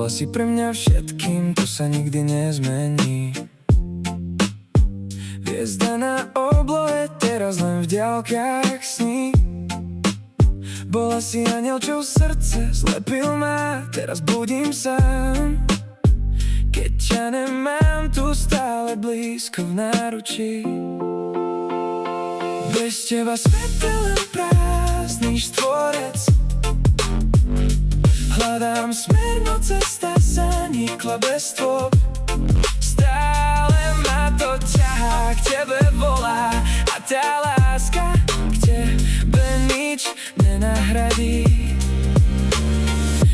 Bola si pre mňa všetkým, to sa nikdy nezmení. Hviezda na oblohe, teraz len v diaľkách sní. Bola si aniel, čo v srdce zlepil ma, teraz budím sám. Keď ťa nemám tu stále blízko v náručí. Bez teba svet je len prázdny štvorec. Hľadám smer, no cesta zanikla bez stôp. Stále ma to ťahá, k tebe volá. A tá láska k tebe nič nenahradí.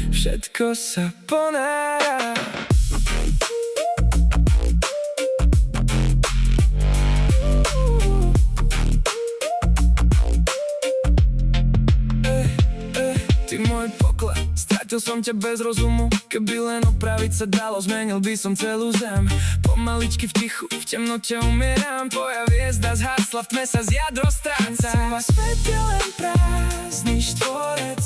Všetko sa ponára. Ty môj poklad, stratil som ťa bez rozumu. Keby len opraviť sa dalo, zmenil by som celú zem. Pomaličky v tichu, v temnote umieram. Tvoja hviezda zhasla, v tme sa z jadro stráca. Svet je len prázdny štvorec.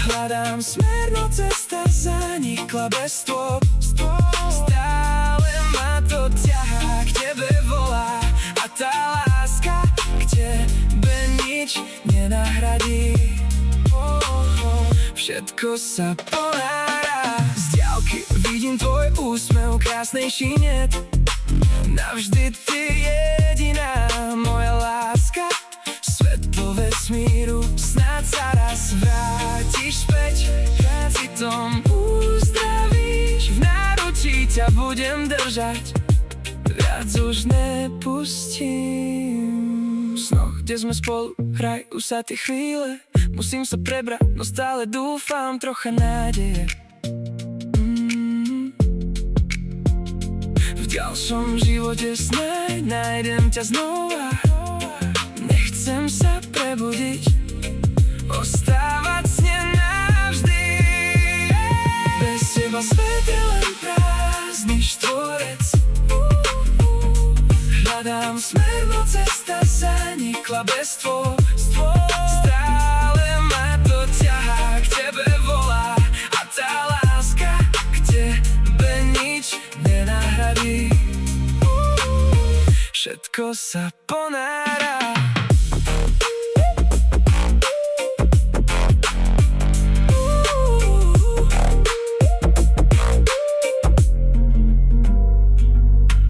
Hľadám smer, no cesta zanikla bez stôp. Stále ma to ťahá, k tebe volá. A tá láska k tebe nič nenahradí. Všetko sa ponára. Z diaľky vidím tvoj úsmev, krásnejší niet. Navždy ty jediná moja láska. Svetlo vesmíru, snáď sa raz vrátiš späť. Citom uzdravíš, v náručí ťa budem držať. Viac už nepustím. V snoch, kde sme spolu, hrajú sa tie chvíle. Musím sa prebrať, no stále dúfam, trocha nádeje. V ďalšom živote snáď nájdem ťa znova. Nechcem sa prebudiť, ostávať sne navždy. Bez teba svet je len prázdny štvorec. Hľadám smer, no cesta zanikla bez stôp. Stále ma to ťahá, k tebe volá. A tá láska k tebe nič nenahradí. Všetko sa ponára.